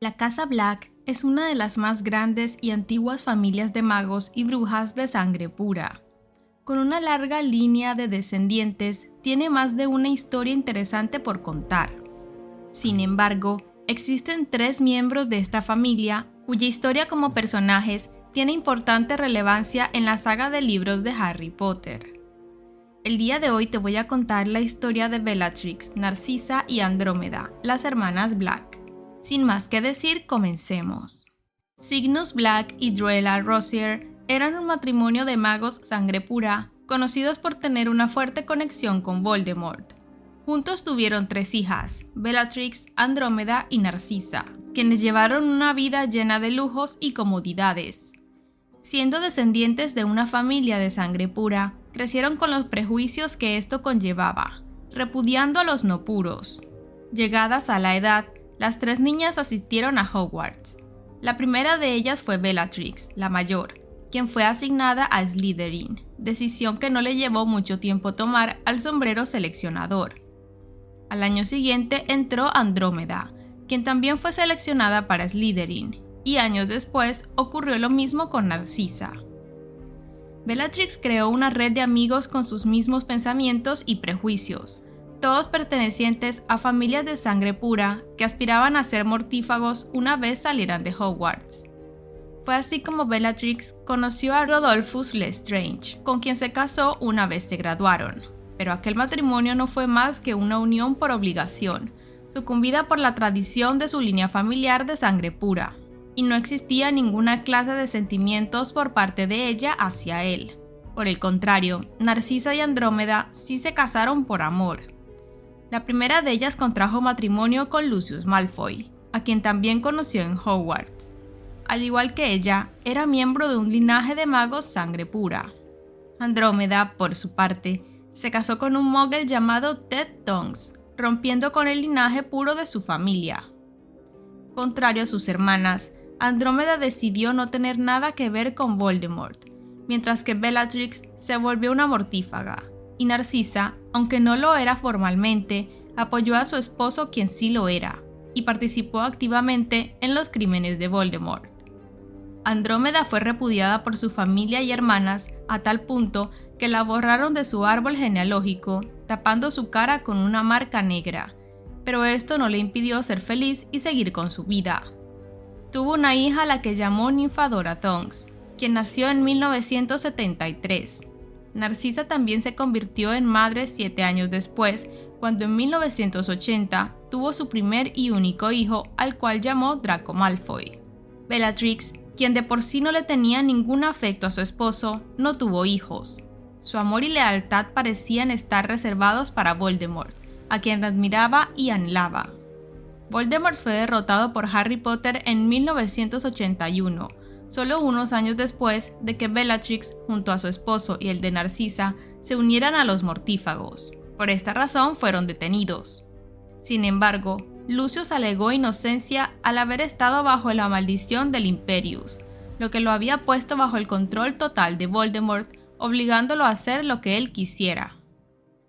La Casa Black es una de las más grandes y antiguas familias de magos y brujas de sangre pura. Con una larga línea de descendientes, tiene más de una historia interesante por contar. Sin embargo, existen 3 miembros de esta familia cuya historia como personajes tiene importante relevancia en la saga de libros de Harry Potter. El día de hoy te voy a contar la historia de Bellatrix, Narcisa y Andrómeda, las hermanas Black. Sin más que decir, comencemos. Cygnus Black y Drella Rosier eran un matrimonio de magos sangre pura, conocidos por tener una fuerte conexión con Voldemort. Juntos tuvieron 3 hijas, Bellatrix, Andrómeda y Narcisa, quienes llevaron una vida llena de lujos y comodidades. Siendo descendientes de una familia de sangre pura, crecieron con los prejuicios que esto conllevaba, repudiando a los no puros. Llegadas a la edad, las 3 niñas asistieron a Hogwarts. La primera de ellas fue Bellatrix, la mayor, quien fue asignada a Slytherin, decisión que no le llevó mucho tiempo tomar al sombrero seleccionador. Al año siguiente entró Andrómeda, quien también fue seleccionada para Slytherin, y años después ocurrió lo mismo con Narcisa. Bellatrix creó una red de amigos con sus mismos pensamientos y prejuicios, todos pertenecientes a familias de sangre pura que aspiraban a ser mortífagos una vez salieran de Hogwarts. Fue así como Bellatrix conoció a Rodolphus Lestrange, con quien se casó una vez se graduaron, pero aquel matrimonio no fue más que una unión por obligación, sucumbida por la tradición de su línea familiar de sangre pura, y no existía ninguna clase de sentimientos por parte de ella hacia él. Por el contrario, Narcisa y Andrómeda sí se casaron por amor. La primera de ellas contrajo matrimonio con Lucius Malfoy, a quien también conoció en Hogwarts. Al igual que ella, era miembro de un linaje de magos sangre pura. Andrómeda, por su parte, se casó con un muggle llamado Ted Tonks, rompiendo con el linaje puro de su familia. Contrario a sus hermanas, Andrómeda decidió no tener nada que ver con Voldemort, mientras que Bellatrix se volvió una mortífaga, y Narcisa, aunque no lo era formalmente, apoyó a su esposo quien sí lo era, y participó activamente en los crímenes de Voldemort. Andrómeda fue repudiada por su familia y hermanas a tal punto que la borraron de su árbol genealógico, tapando su cara con una marca negra, pero esto no le impidió ser feliz y seguir con su vida. Tuvo una hija a la que llamó Nymphadora Tonks, quien nació en 1973. Narcisa también se convirtió en madre 7 años después, cuando en 1980 tuvo su primer y único hijo, al cual llamó Draco Malfoy. Bellatrix, quien de por sí no le tenía ningún afecto a su esposo, no tuvo hijos. Su amor y lealtad parecían estar reservados para Voldemort, a quien admiraba y anhelaba. Voldemort fue derrotado por Harry Potter en 1981, solo unos años después de que Bellatrix, junto a su esposo y el de Narcisa, se unieran a los mortífagos. Por esta razón fueron detenidos. Sin embargo, Lucius alegó inocencia al haber estado bajo la maldición del Imperius, lo que lo había puesto bajo el control total de Voldemort, obligándolo a hacer lo que él quisiera.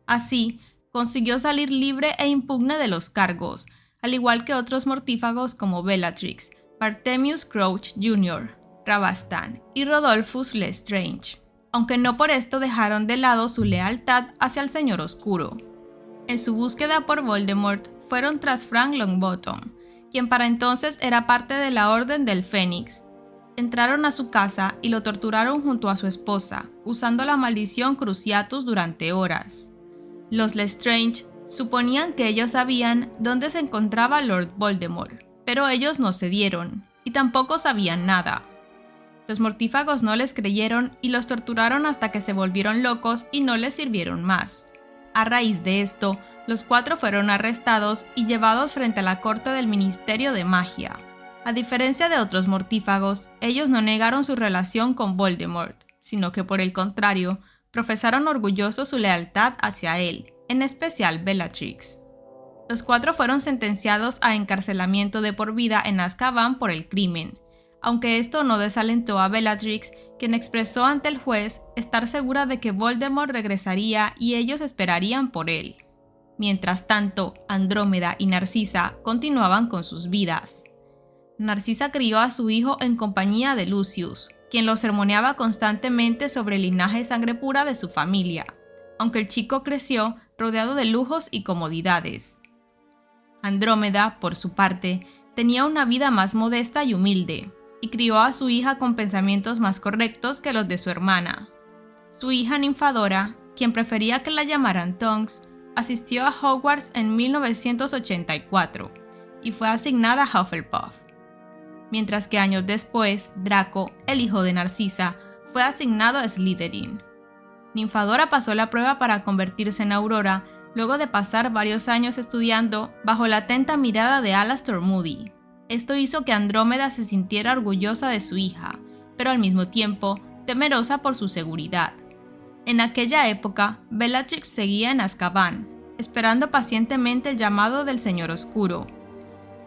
Así, consiguió salir libre e impugne de los cargos, al igual que otros mortífagos como Bellatrix, Bartemius Crouch Jr., Rabastan y Rodolphus Lestrange, aunque no por esto dejaron de lado su lealtad hacia el Señor Oscuro. En su búsqueda por Voldemort fueron tras Frank Longbottom, quien para entonces era parte de la Orden del Fénix. Entraron a su casa y lo torturaron junto a su esposa, usando la maldición Cruciatus durante horas. Los Lestrange suponían que ellos sabían dónde se encontraba Lord Voldemort, pero ellos no cedieron, y tampoco sabían nada. Los mortífagos no les creyeron y los torturaron hasta que se volvieron locos y no les sirvieron más. A raíz de esto, los 4 fueron arrestados y llevados frente a la corte del Ministerio de Magia. A diferencia de otros mortífagos, ellos no negaron su relación con Voldemort, sino que por el contrario, profesaron orgullosos su lealtad hacia él, en especial Bellatrix. Los 4 fueron sentenciados a encarcelamiento de por vida en Azkaban por el crimen, aunque esto no desalentó a Bellatrix, quien expresó ante el juez estar segura de que Voldemort regresaría y ellos esperarían por él. Mientras tanto, Andrómeda y Narcisa continuaban con sus vidas. Narcisa crió a su hijo en compañía de Lucius, quien lo sermoneaba constantemente sobre el linaje de sangre pura de su familia, aunque el chico creció rodeado de lujos y comodidades. Andrómeda, por su parte, tenía una vida más modesta y humilde, y crió a su hija con pensamientos más correctos que los de su hermana. Su hija Ninfadora, quien prefería que la llamaran Tonks, asistió a Hogwarts en 1984 y fue asignada a Hufflepuff, mientras que años después, Draco, el hijo de Narcisa, fue asignado a Slytherin. Ninfadora pasó la prueba para convertirse en Aurora luego de pasar varios años estudiando bajo la atenta mirada de Alastor Moody. Esto hizo que Andrómeda se sintiera orgullosa de su hija, pero al mismo tiempo temerosa por su seguridad. En aquella época, Bellatrix seguía en Azkaban, esperando pacientemente el llamado del Señor Oscuro.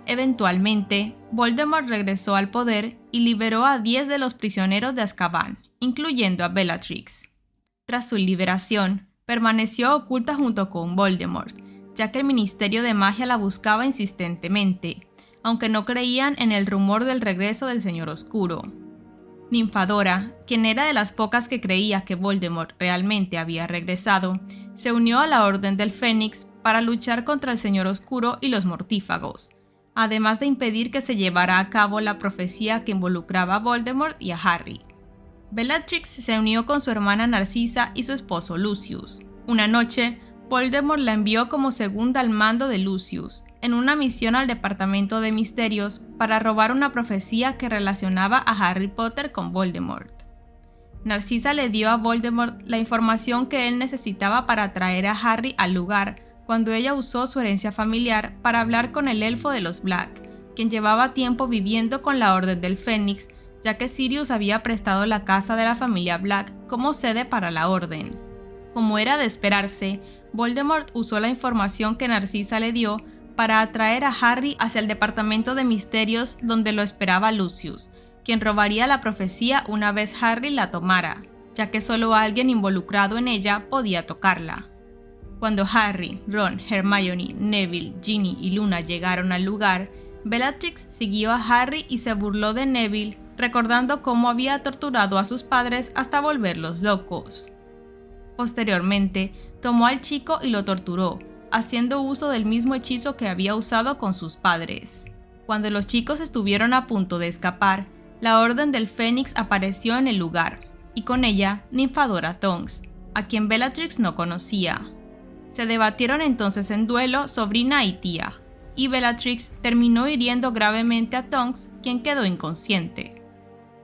Eventualmente, Voldemort regresó al poder y liberó a 10 de los prisioneros de Azkaban, incluyendo a Bellatrix. Tras su liberación, permaneció oculta junto con Voldemort, ya que el Ministerio de Magia la buscaba insistentemente, aunque no creían en el rumor del regreso del Señor Oscuro. Ninfadora, quien era de las pocas que creía que Voldemort realmente había regresado, se unió a la Orden del Fénix para luchar contra el Señor Oscuro y los Mortífagos, además de impedir que se llevara a cabo la profecía que involucraba a Voldemort y a Harry. Bellatrix se unió con su hermana Narcisa y su esposo Lucius. Una noche, Voldemort la envió como segunda al mando de Lucius, en una misión al Departamento de Misterios para robar una profecía que relacionaba a Harry Potter con Voldemort. Narcisa le dio a Voldemort la información que él necesitaba para traer a Harry al lugar cuando ella usó su herencia familiar para hablar con el elfo de los Black, quien llevaba tiempo viviendo con la Orden del Fénix, ya que Sirius había prestado la casa de la familia Black como sede para la Orden. Como era de esperarse, Voldemort usó la información que Narcisa le dio para atraer a Harry hacia el Departamento de Misterios donde lo esperaba Lucius, quien robaría la profecía una vez Harry la tomara, ya que solo alguien involucrado en ella podía tocarla. Cuando Harry, Ron, Hermione, Neville, Ginny y Luna llegaron al lugar, Bellatrix siguió a Harry y se burló de Neville, recordando cómo había torturado a sus padres hasta volverlos locos. Posteriormente, tomó al chico y lo torturó, haciendo uso del mismo hechizo que había usado con sus padres. Cuando los chicos estuvieron a punto de escapar, la Orden del Fénix apareció en el lugar, y con ella Ninfadora Tonks, a quien Bellatrix no conocía. Se debatieron entonces en duelo sobrina y tía, y Bellatrix terminó hiriendo gravemente a Tonks, quien quedó inconsciente.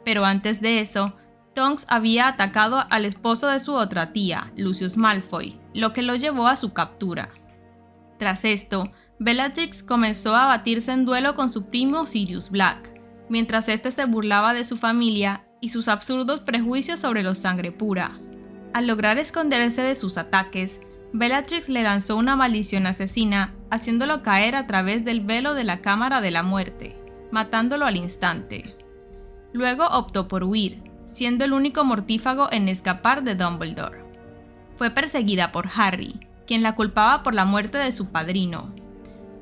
Pero antes de eso, Tonks había atacado al esposo de su otra tía, Lucius Malfoy, lo que lo llevó a su captura. Tras esto, Bellatrix comenzó a batirse en duelo con su primo Sirius Black, mientras este se burlaba de su familia y sus absurdos prejuicios sobre los sangre pura. Al lograr esconderse de sus ataques, Bellatrix le lanzó una maldición asesina, haciéndolo caer a través del velo de la Cámara de la Muerte, matándolo al instante. Luego optó por huir, siendo el único mortífago en escapar de Dumbledore. Fue perseguida por Harry, quien la culpaba por la muerte de su padrino.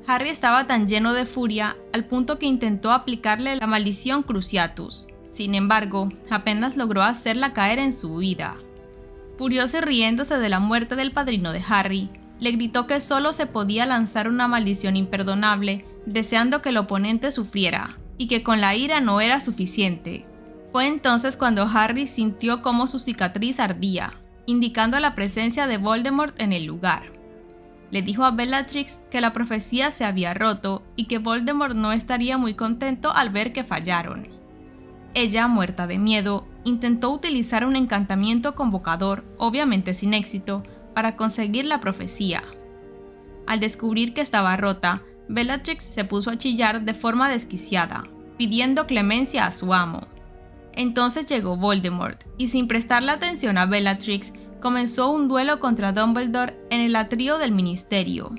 Harry estaba tan lleno de furia al punto que intentó aplicarle la maldición Cruciatus. Sin embargo, apenas logró hacerla caer en su huida. Furioso y riéndose de la muerte del padrino de Harry, le gritó que solo se podía lanzar una maldición imperdonable, deseando que el oponente sufriera, y que con la ira no era suficiente. Fue entonces cuando Harry sintió cómo su cicatriz ardía, indicando la presencia de Voldemort en el lugar. Le dijo a Bellatrix que la profecía se había roto y que Voldemort no estaría muy contento al ver que fallaron. Ella, muerta de miedo, intentó utilizar un encantamiento convocador, obviamente sin éxito, para conseguir la profecía. Al descubrir que estaba rota, Bellatrix se puso a chillar de forma desquiciada, pidiendo clemencia a su amo. Entonces llegó Voldemort, y sin prestarle atención a Bellatrix, comenzó un duelo contra Dumbledore en el atrio del Ministerio.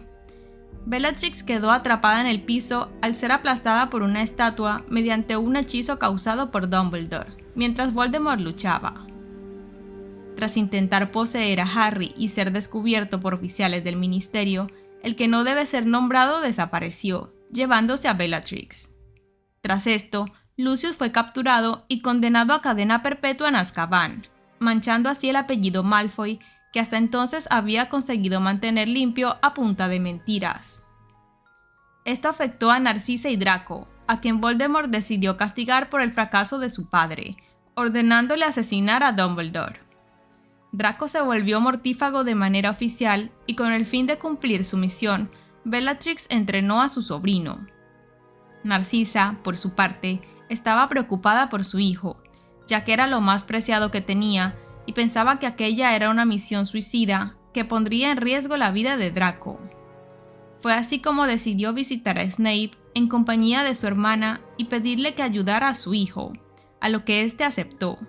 Bellatrix quedó atrapada en el piso al ser aplastada por una estatua mediante un hechizo causado por Dumbledore, mientras Voldemort luchaba. Tras intentar poseer a Harry y ser descubierto por oficiales del Ministerio, el que no debe ser nombrado desapareció, llevándose a Bellatrix. Tras esto, Lucius fue capturado y condenado a cadena perpetua en Azkaban, manchando así el apellido Malfoy, que hasta entonces había conseguido mantener limpio a punta de mentiras. Esto afectó a Narcisa y Draco, a quien Voldemort decidió castigar por el fracaso de su padre, ordenándole asesinar a Dumbledore. Draco se volvió mortífago de manera oficial y con el fin de cumplir su misión, Bellatrix entrenó a su sobrino. Narcisa, por su parte, estaba preocupada por su hijo, ya que era lo más preciado que tenía y pensaba que aquella era una misión suicida que pondría en riesgo la vida de Draco. Fue así como decidió visitar a Snape en compañía de su hermana y pedirle que ayudara a su hijo, a lo que éste aceptó.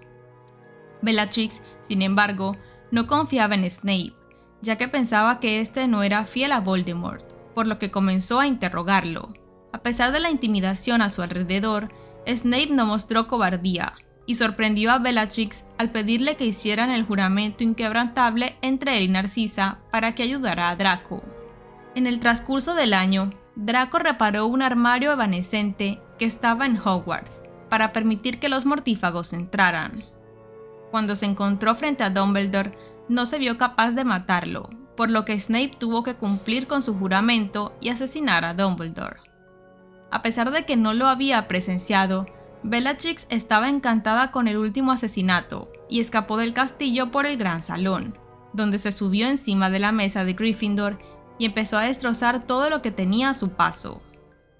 Bellatrix, sin embargo, no confiaba en Snape, ya que pensaba que éste no era fiel a Voldemort, por lo que comenzó a interrogarlo. A pesar de la intimidación a su alrededor, Snape no mostró cobardía y sorprendió a Bellatrix al pedirle que hicieran el juramento inquebrantable entre él y Narcisa para que ayudara a Draco. En el transcurso del año, Draco reparó un armario evanescente que estaba en Hogwarts para permitir que los mortífagos entraran. Cuando se encontró frente a Dumbledore, no se vio capaz de matarlo, por lo que Snape tuvo que cumplir con su juramento y asesinar a Dumbledore. A pesar de que no lo había presenciado, Bellatrix estaba encantada con el último asesinato y escapó del castillo por el gran salón, donde se subió encima de la mesa de Gryffindor y empezó a destrozar todo lo que tenía a su paso.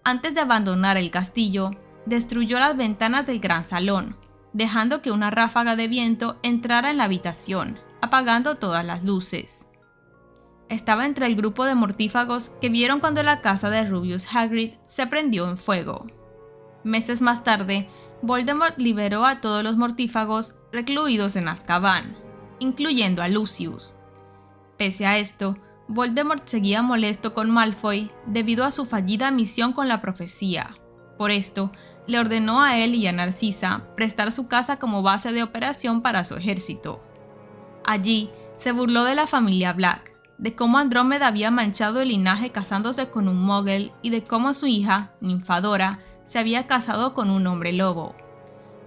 Antes de abandonar el castillo, destruyó las ventanas del gran salón, dejando que una ráfaga de viento entrara en la habitación, apagando todas las luces. Estaba entre el grupo de mortífagos que vieron cuando la casa de Rubius Hagrid se prendió en fuego. Meses más tarde, Voldemort liberó a todos los mortífagos recluidos en Azkaban, incluyendo a Lucius. Pese a esto, Voldemort seguía molesto con Malfoy debido a su fallida misión con la profecía. Por esto, le ordenó a él y a Narcisa prestar su casa como base de operación para su ejército. Allí, se burló de la familia Black, de cómo Andrómeda había manchado el linaje casándose con un Muggle y de cómo su hija, Ninfadora, se había casado con un hombre lobo.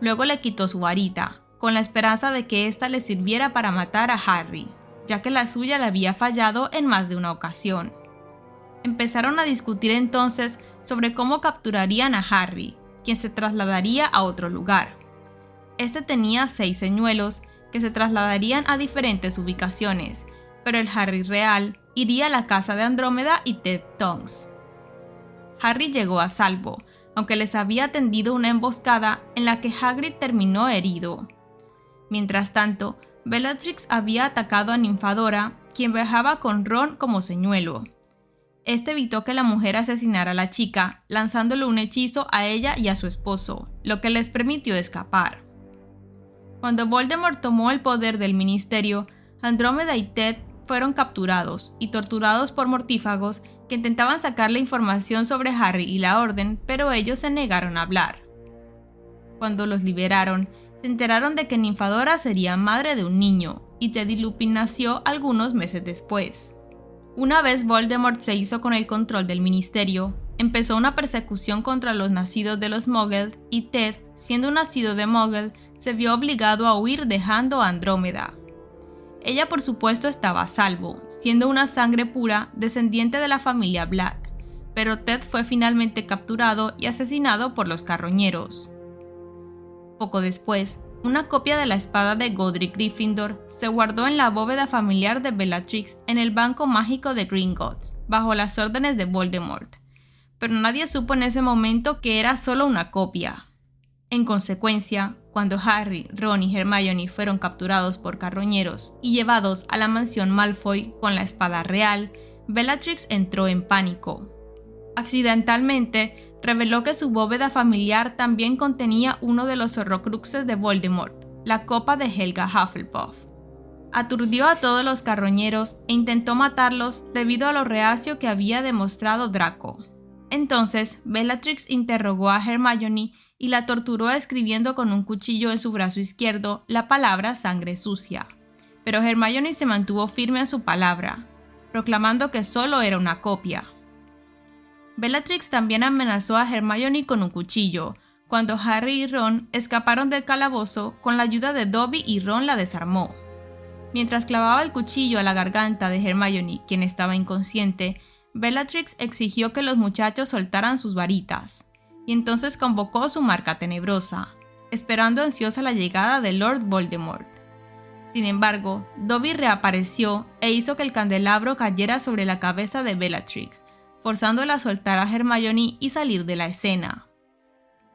Luego le quitó su varita, con la esperanza de que ésta le sirviera para matar a Harry, ya que la suya le había fallado en más de una ocasión. Empezaron a discutir entonces sobre cómo capturarían a Harry, quien se trasladaría a otro lugar. Este tenía 6 señuelos que se trasladarían a diferentes ubicaciones, pero el Harry real iría a la casa de Andrómeda y Ted Tonks. Harry llegó a salvo, aunque les había tendido una emboscada en la que Hagrid terminó herido. Mientras tanto, Bellatrix había atacado a Ninfadora, quien viajaba con Ron como señuelo. Este evitó que la mujer asesinara a la chica, lanzándole un hechizo a ella y a su esposo, lo que les permitió escapar. Cuando Voldemort tomó el poder del ministerio, Andrómeda y Ted fueron capturados y torturados por mortífagos que intentaban sacarle información sobre Harry y la Orden, pero ellos se negaron a hablar. Cuando los liberaron, se enteraron de que Ninfadora sería madre de un niño, y Teddy Lupin nació algunos meses después. Una vez Voldemort se hizo con el control del ministerio, empezó una persecución contra los nacidos de los Muggles y Ted, siendo un nacido de Muggle, se vio obligado a huir dejando a Andrómeda. Ella por supuesto estaba a salvo, siendo una sangre pura descendiente de la familia Black, pero Ted fue finalmente capturado y asesinado por los carroñeros. Poco después, una copia de la espada de Godric Gryffindor se guardó en la bóveda familiar de Bellatrix en el banco mágico de Gringotts, bajo las órdenes de Voldemort, pero nadie supo en ese momento que era solo una copia. En consecuencia, cuando Harry, Ron y Hermione fueron capturados por carroñeros y llevados a la mansión Malfoy con la espada real, Bellatrix entró en pánico. Accidentalmente, reveló que su bóveda familiar también contenía uno de los horrocruxes de Voldemort, la copa de Helga Hufflepuff. Aturdió a todos los carroñeros e intentó matarlos debido a lo reacio que había demostrado Draco. Entonces, Bellatrix interrogó a Hermione y la torturó escribiendo con un cuchillo en su brazo izquierdo la palabra sangre sucia. Pero Hermione se mantuvo firme a su palabra, proclamando que solo era una copia. Bellatrix también amenazó a Hermione con un cuchillo, cuando Harry y Ron escaparon del calabozo con la ayuda de Dobby y Ron la desarmó. Mientras clavaba el cuchillo a la garganta de Hermione, quien estaba inconsciente, Bellatrix exigió que los muchachos soltaran sus varitas, y entonces convocó su marca tenebrosa, esperando ansiosa la llegada de Lord Voldemort. Sin embargo, Dobby reapareció e hizo que el candelabro cayera sobre la cabeza de Bellatrix, forzándola a soltar a Hermione y salir de la escena.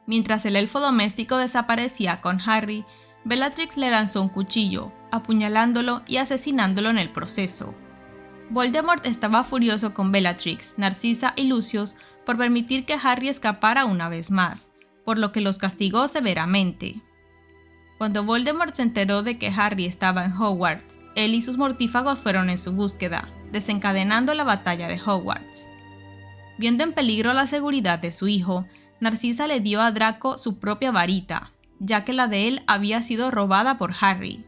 Mientras el elfo doméstico desaparecía con Harry, Bellatrix le lanzó un cuchillo, apuñalándolo y asesinándolo en el proceso. Voldemort estaba furioso con Bellatrix, Narcisa y Lucius por permitir que Harry escapara una vez más, por lo que los castigó severamente. Cuando Voldemort se enteró de que Harry estaba en Hogwarts, él y sus mortífagos fueron en su búsqueda, desencadenando la batalla de Hogwarts. Viendo en peligro la seguridad de su hijo, Narcisa le dio a Draco su propia varita, ya que la de él había sido robada por Harry.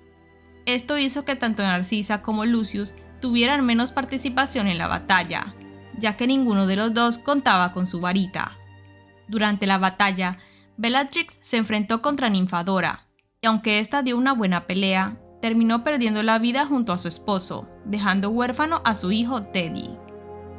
Esto hizo que tanto Narcisa como Lucius tuvieran menos participación en la batalla, ya que ninguno de los dos contaba con su varita. Durante la batalla, Bellatrix se enfrentó contra Ninfadora, y aunque ésta dio una buena pelea, terminó perdiendo la vida junto a su esposo, dejando huérfano a su hijo Teddy.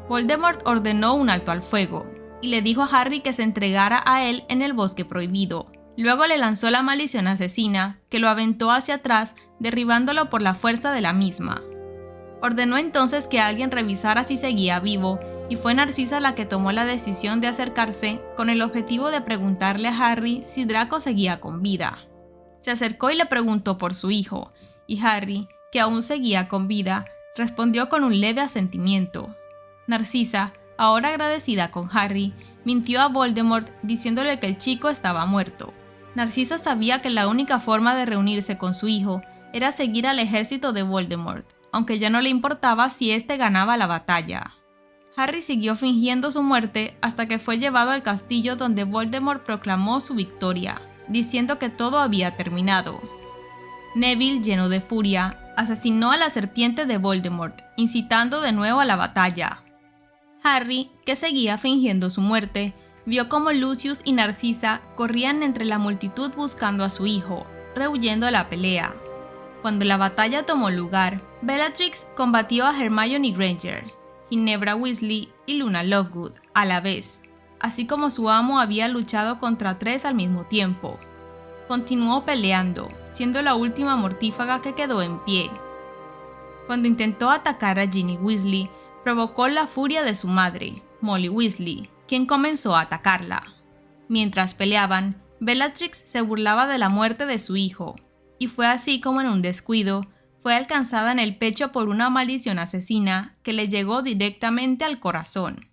Voldemort ordenó un alto al fuego, y le dijo a Harry que se entregara a él en el Bosque Prohibido. Luego le lanzó la maldición asesina, que lo aventó hacia atrás, derribándolo por la fuerza de la misma. Ordenó entonces que alguien revisara si seguía vivo, y fue Narcisa la que tomó la decisión de acercarse con el objetivo de preguntarle a Harry si Draco seguía con vida. Se acercó y le preguntó por su hijo, y Harry, que aún seguía con vida, respondió con un leve asentimiento. Narcisa, ahora agradecida con Harry, mintió a Voldemort diciéndole que el chico estaba muerto. Narcisa sabía que la única forma de reunirse con su hijo era seguir al ejército de Voldemort, aunque ya no le importaba si éste ganaba la batalla. Harry siguió fingiendo su muerte hasta que fue llevado al castillo donde Voldemort proclamó su victoria, diciendo que todo había terminado. Neville, lleno de furia, asesinó a la serpiente de Voldemort, incitando de nuevo a la batalla. Harry, que seguía fingiendo su muerte, vio cómo Lucius y Narcisa corrían entre la multitud buscando a su hijo, rehuyendo la pelea. Cuando la batalla tomó lugar, Bellatrix combatió a Hermione Granger, Ginebra Weasley y Luna Lovegood a la vez, así como su amo había luchado contra 3 al mismo tiempo. Continuó peleando, siendo la última mortífaga que quedó en pie. Cuando intentó atacar a Ginny Weasley, provocó la furia de su madre, Molly Weasley, quien comenzó a atacarla. Mientras peleaban, Bellatrix se burlaba de la muerte de su hijo, y fue así como en un descuido, fue alcanzada en el pecho por una maldición asesina que le llegó directamente al corazón.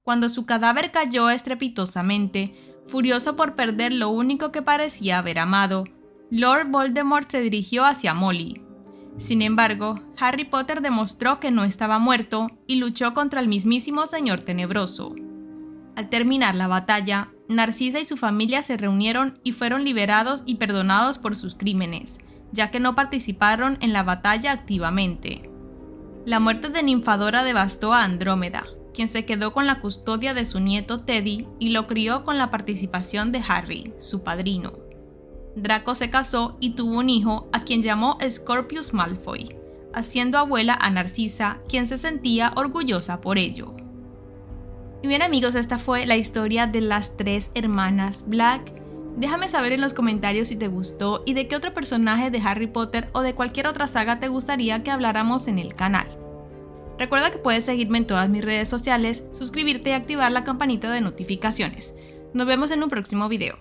Cuando su cadáver cayó estrepitosamente, furioso por perder lo único que parecía haber amado, Lord Voldemort se dirigió hacia Molly. Sin embargo, Harry Potter demostró que no estaba muerto y luchó contra el mismísimo Señor Tenebroso. Al terminar la batalla, Narcisa y su familia se reunieron y fueron liberados y perdonados por sus crímenes, ya que no participaron en la batalla activamente. La muerte de Ninfadora devastó a Andrómeda, quien se quedó con la custodia de su nieto Teddy y lo crió con la participación de Harry, su padrino. Draco se casó y tuvo un hijo a quien llamó Scorpius Malfoy, haciendo abuela a Narcisa, quien se sentía orgullosa por ello. Y bien amigos, esta fue la historia de las 3 hermanas Black. Déjame saber en los comentarios si te gustó y de qué otro personaje de Harry Potter o de cualquier otra saga te gustaría que habláramos en el canal. Recuerda que puedes seguirme en todas mis redes sociales, suscribirte y activar la campanita de notificaciones. Nos vemos en un próximo video.